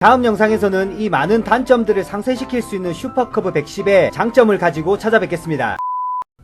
다음 영상에서는 이 많은 단점들을 상쇄시킬 수 있는 슈퍼커브 110의 장점을 가지고 찾아뵙겠습니다.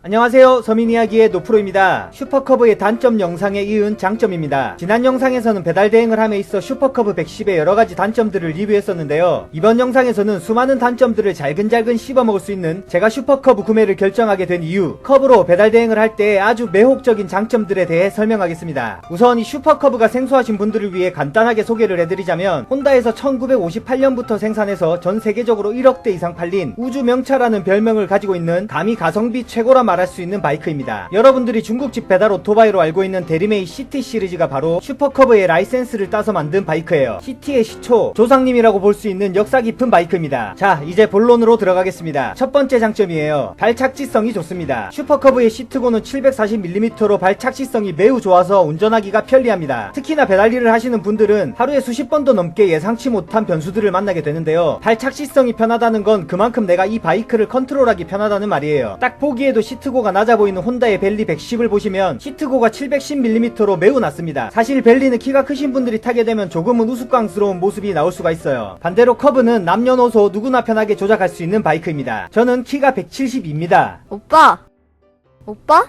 안녕하세요, 서민이야기의 노프로입니다. 슈퍼커브의 단점 영상에 이은 장점입니다. 지난 영상에서는 배달 대행을 함에 있어 슈퍼커브 110의 여러가지 단점들을 리뷰했었는데요. 이번 영상에서는 수많은 단점들을 잘근잘근 씹어먹을 수 있는 제가 슈퍼커브 구매를 결정하게 된 이유, 커브로 배달 대행을 할 때 아주 매혹적인 장점들에 대해 설명하겠습니다. 우선 이 슈퍼커브가 생소하신 분들을 위해 간단하게 소개를 해드리자면, 혼다에서 1958년부터 생산해서 전 세계적으로 1억 대 이상 팔린 우주 명차라는 별명을 가지고 있는 감히 가성비 최고라 말할 수 있는 바이크입니다. 여러분들이 중국집 배달 오토바이로 알고 있는 대리메이 CT 시리즈가 바로 슈퍼커브의 라이센스를 따서 만든 바이크예요. CT의 시초, 조상님이라고 볼 수 있는 역사 깊은 바이크입니다. 자, 이제 본론으로 들어가겠습니다. 첫 번째 장점이에요. 발착지성이 좋습니다. 슈퍼커브의 시트고는 740mm로 발착지성이 매우 좋아서 운전하기가 편리합니다. 특히나 배달 일을 하시는 분들은 하루에 수십 번도 넘게 예상치 못한 변수들을 만나게 되는데요. 발착지성이 편하다는 건 그만큼 내가 이 바이크를 컨트롤하기 편하다는 말이에요. 딱 보기에도 시트고가 낮아 보이는 혼다의 벨리 110을 보시면 시트고가 710mm로 매우 낮습니다. 사실 벨리는 키가 크신 분들이 타게 되면 조금은 우스꽝스러운 모습이 나올 수가 있어요. 반대로 커브는 남녀노소 누구나 편하게 조작할 수 있는 바이크입니다. 저는 키가 170입니다. 오빠!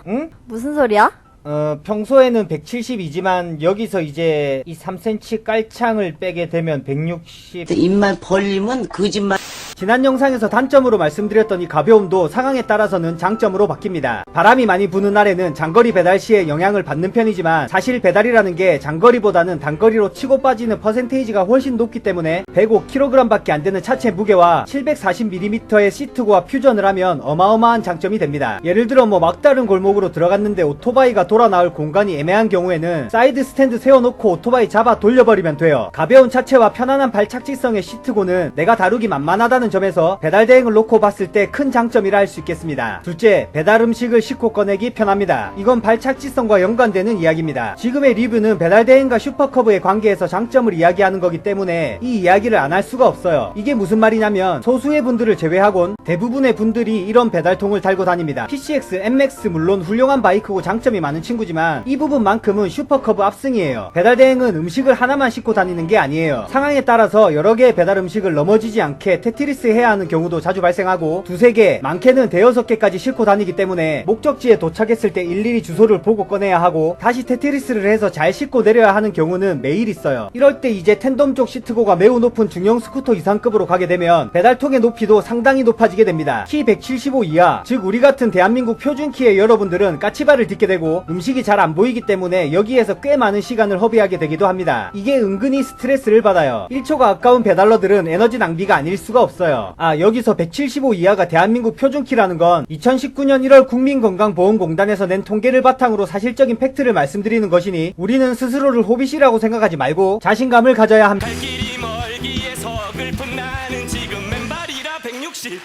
응? 무슨 소리야? 평소에는 170이지만 여기서 이제 이 3cm 깔창을 빼게 되면 160. 입만 벌리면 거짓말. 지난 영상에서 단점으로 말씀드렸던 이 가벼움도 상황에 따라서는 장점으로 바뀝니다. 바람이 많이 부는 날에는 장거리 배달 시에 영향을 받는 편이지만, 사실 배달이라는 게 장거리보다는 단거리로 치고 빠지는 퍼센테이지가 훨씬 높기 때문에 105kg 밖에 안 되는 차체 무게와 740mm의 시트고와 퓨전을 하면 어마어마한 장점이 됩니다. 예를 들어 막다른 골목으로 들어갔는데 오토바이가 돌아 나올 공간이 애매한 경우에는 사이드 스탠드 세워놓고 오토바이 잡아 돌려버리면 돼요. 가벼운 차체와 편안한 발착지성의 시트고는 내가 다루기 만만하다는 점에서 배달 대행을 놓고 봤을 때 큰 장점이라 할 수 있겠습니다. 둘째, 배달 음식을 싣고 꺼내기 편합니다. 이건 발착지성과 연관되는 이야기입니다. 지금의 리뷰는 배달 대행과 슈퍼커브의 관계에서 장점을 이야기하는 거기 때문에 이 이야기를 안 할 수가 없어요. 이게 무슨 말이냐면, 소수의 분들을 제외하곤 대부분의 분들이 이런 배달통을 달고 다닙니다. PCX, MX 물론 훌륭한 바이크고 장점이 많은 친구지만 이 부분만큼은 슈퍼커브 압승이에요. 배달 대행은 음식을 하나만 싣고 다니는 게 아니에요. 상황에 따라서 여러 개의 배달 음식을 넘어지지 않게 테트리스 해야 하는 경우도 자주 발생하고, 두세 개, 많게는 대여섯 개까지 싣고 다니기 때문에 목적지에 도착했을 때 일일이 주소를 보고 꺼내야 하고 다시 테트리스를 해서 잘 싣고 내려야 하는 경우는 매일 있어요. 이럴 때 이제 텐덤 쪽 시트고가 매우 높은 중형 스쿠터 이상급으로 가게 되면 배달통의 높이도 상당히 높아지게 됩니다. 키 175 이하, 즉 우리 같은 대한민국 표준 키의 여러분들은 까치발을 딛게 되고 음식이 잘 안 보이기 때문에 여기에서 꽤 많은 시간을 허비하게 되기도 합니다. 이게 은근히 스트레스를 받아요. 1초가 아까운 배달러들은 에너지 낭비가 아닐 수가 없어요. 여기서 175 이하가 대한민국 표준키라는 건 2019년 1월 국민건강보험공단에서 낸 통계를 바탕으로 사실적인 팩트를 말씀드리는 것이니, 우리는 스스로를 호빗이라고 생각하지 말고 자신감을 가져야 합니다. 갈 길이 멀기에 서글픈 나는 지금 맨발이라 160.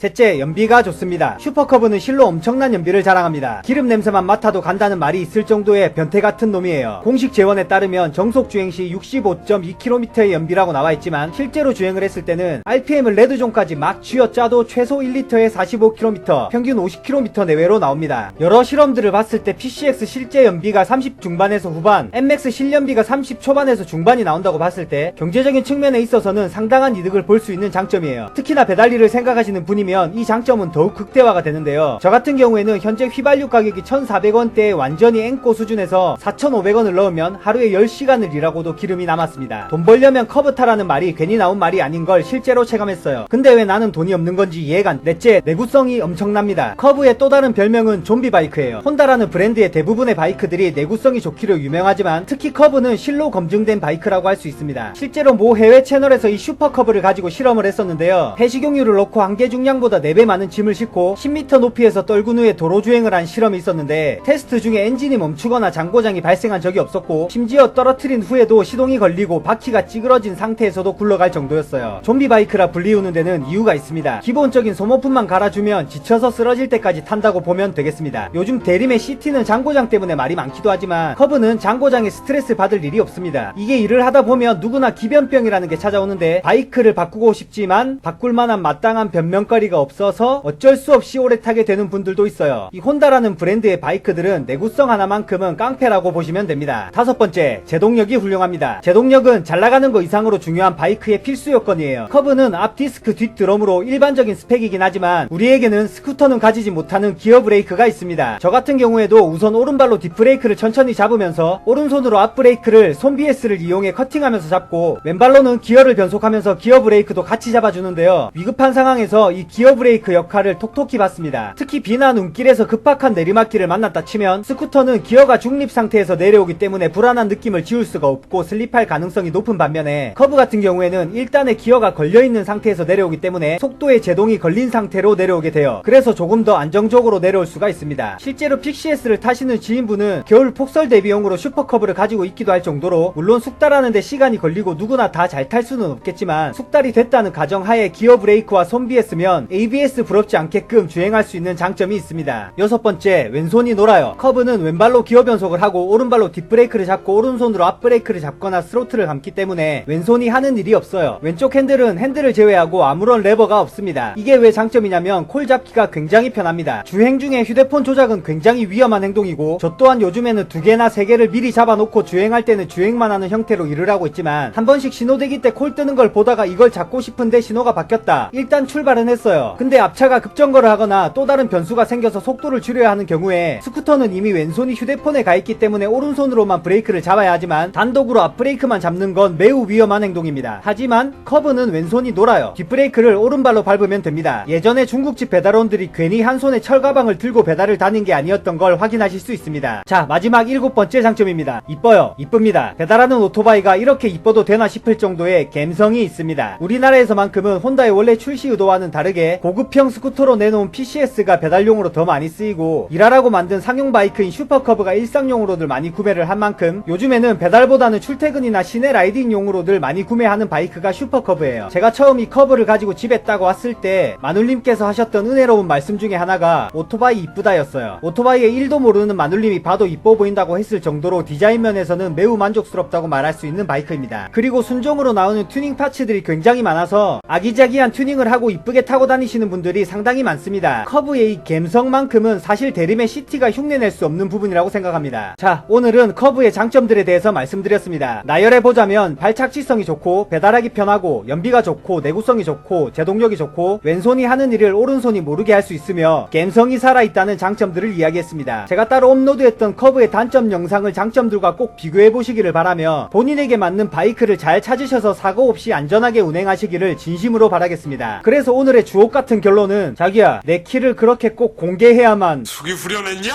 셋째, 연비가 좋습니다. 슈퍼커브는 실로 엄청난 연비를 자랑합니다. 기름 냄새만 맡아도 간다는 말이 있을 정도의 변태 같은 놈이에요. 공식 재원에 따르면 정속 주행 시 65.2km의 연비라고 나와있지만, 실제로 주행을 했을 때는 RPM을 레드존까지 막 쥐어짜도 최소 1리터에 45km, 평균 50km 내외로 나옵니다. 여러 실험들을 봤을 때 PCX 실제 연비가 30 중반에서 후반, MX 실연비가 30 초반에서 중반이 나온다고 봤을 때 경제적인 측면에 있어서는 상당한 이득을 볼 수 있는 장점이에요. 특히나 배달 일을 생각하시는 분이면 이 장점은 더욱 극대화가 되는데요. 저 같은 경우에는 현재 휘발유 가격이 1,400원대에 완전히 앵꼬 수준에서 4,500원을 넣으면 하루에 10시간을 일하고도 기름이 남았습니다. 돈 벌려면 커브 타라는 말이 괜히 나온 말이 아닌 걸 실제로 체감했어요. 근데 왜 나는 돈이 없는 건지 이해가 안. 넷째, 내구성이 엄청납니다. 커브의 또 다른 별명은 좀비 바이크예요. 혼다라는 브랜드의 대부분의 바이크들이 내구성이 좋기로 유명하지만, 특히 커브는 실로 검증된 바이크라고 할 수 있습니다. 실제로 모 해외 채널에서 이 슈퍼커브를 가지고 실험을 했었는데요. 폐식용유를 넣고 한계 중량 보다 4배 많은 짐을 싣고 10m 높이에서 떨군 후에 도로 주행을 한 실험이 있었는데, 테스트 중에 엔진이 멈추거나 장고장이 발생한 적이 없었고, 심지어 떨어뜨린 후에도 시동이 걸리고 바퀴가 찌그러진 상태에서도 굴러갈 정도였어요. 좀비 바이크라 불리우는 데는 이유가 있습니다. 기본적인 소모품만 갈아주면 지쳐서 쓰러질 때까지 탄다고 보면 되겠습니다. 요즘 대림의 CT는 장고장 때문에 말이 많기도 하지만, 커브는 장고장에 스트레스 받을 일이 없습니다. 이게 일을 하다 보면 누구나 기변병이라는 게 찾아오는데, 바이크를 바꾸고 싶지만 바꿀 만한 마땅한 변명거리가 배터리가 없어서 어쩔 수 없이 오래 타게 되는 분들도 있어요. 이 혼다라는 브랜드의 바이크들은 내구성 하나만큼은 깡패라고 보시면 됩니다. 5번째, 제동력이 훌륭합니다. 제동력은 잘 나가는 거 이상으로 중요한 바이크의 필수 요건이에요. 커브는 앞 디스크 뒷 드럼으로 일반적인 스펙이긴 하지만 우리에게는 스쿠터는 가지지 못하는 기어 브레이크가 있습니다. 저 같은 경우에도 우선 오른발로 뒷브레이크를 천천히 잡으면서 오른손으로 앞브레이크를 손 BS를 이용해 커팅하면서 잡고 왼발로는 기어를 변속하면서 기어 브레이크도 같이 잡아주는데요. 위급한 상황에서 이 기어 브레이크 역할을 톡톡히 받습니다. 특히 비나 눈길에서 급박한 내리막길을 만났다 치면 스쿠터는 기어가 중립 상태에서 내려오기 때문에 불안한 느낌을 지울 수가 없고 슬립할 가능성이 높은 반면에 커브 같은 경우에는 1단에 기어가 걸려있는 상태에서 내려오기 때문에 속도에 제동이 걸린 상태로 내려오게 돼요. 그래서 조금 더 안정적으로 내려올 수가 있습니다. 실제로 픽시S를 타시는 지인분은 겨울 폭설 대비용으로 슈퍼커브를 가지고 있기도 할 정도로 물론 숙달하는데 시간이 걸리고 누구나 다 잘 탈 수는 없겠지만 숙달이 됐다는 가정하에 기어 브레이크와 손 BS면 ABS 부럽지 않게끔 주행할 수 있는 장점이 있습니다. 6번째, 왼손이 놀아요. 커브는 왼발로 기어 변속을 하고 오른발로 뒷브레이크를 잡고 오른손으로 앞브레이크를 잡거나 스로틀을 감기 때문에 왼손이 하는 일이 없어요. 왼쪽 핸들은 핸들을 제외하고 아무런 레버가 없습니다. 이게 왜 장점이냐면 콜 잡기가 굉장히 편합니다. 주행 중에 휴대폰 조작은 굉장히 위험한 행동이고 저 또한 요즘에는 2개나 3개를 미리 잡아놓고 주행할 때는 주행만 하는 형태로 일을 하고 있지만 한 번씩 신호대기 때 콜 뜨는 걸 보다가 이걸 잡고 싶은데 신호가 바뀌었다. 일단 출발은 했어요. 근데 앞차가 급정거를 하거나 또 다른 변수가 생겨서 속도를 줄여야 하는 경우에 스쿠터는 이미 왼손이 휴대폰에 가 있기 때문에 오른손으로만 브레이크를 잡아야 하지만 단독으로 앞브레이크만 잡는 건 매우 위험한 행동입니다. 하지만 커브는 왼손이 놀아요. 뒷브레이크를 오른발로 밟으면 됩니다. 예전에 중국집 배달원들이 괜히 한 손에 철가방을 들고 배달을 다닌 게 아니었던 걸 확인하실 수 있습니다. 자, 마지막 7번째 장점입니다. 이뻐요. 이쁩니다. 배달하는 오토바이가 이렇게 이뻐도 되나 싶을 정도의 감성이 있습니다. 우리나라에서만큼은 혼다의 원래 출시 의도와는 다르게 고급형 스쿠터로 내놓은 PCS가 배달용으로 더 많이 쓰이고 일하라고 만든 상용 바이크인 슈퍼커브가 일상용으로들 많이 구매를 한 만큼 요즘에는 배달보다는 출퇴근이나 시내 라이딩용으로들 많이 구매하는 바이크가 슈퍼커브예요. 제가 처음 이 커브를 가지고 집에 따고 왔을 때 마눌님께서 하셨던 은혜로운 말씀 중에 하나가 오토바이 이쁘다였어요. 오토바이에 1도 모르는 마눌님이 봐도 이뻐 보인다고 했을 정도로 디자인 면에서는 매우 만족스럽다고 말할 수 있는 바이크입니다. 그리고 순정으로 나오는 튜닝 파츠들이 굉장히 많아서 아기자기한 튜닝을 하고 이쁘게 타고 다니시는 분들이 상당히 많습니다. 커브의 이 감성만큼은 사실 대림의 시티가 흉내낼 수 없는 부분이라고 생각합니다. 자, 오늘은 커브의 장점들에 대해서 말씀드렸습니다. 나열해보자면 발착지성이 좋고 배달하기 편하고 연비가 좋고 내구성이 좋고 제동력이 좋고 왼손이 하는 일을 오른손이 모르게 할 수 있으며 감성이 살아있다는 장점들을 이야기했습니다. 제가 따로 업로드했던 커브의 단점 영상을 장점들과 꼭 비교해보시기를 바라며 본인에게 맞는 바이크를 잘 찾으셔서 사고 없이 안전하게 운행하시기를 진심으로 바라겠습니다. 그래서 오늘의 주옥 같은 결론은 자기야, 내 키를 그렇게 꼭 공개해야만 속이 후련했냐?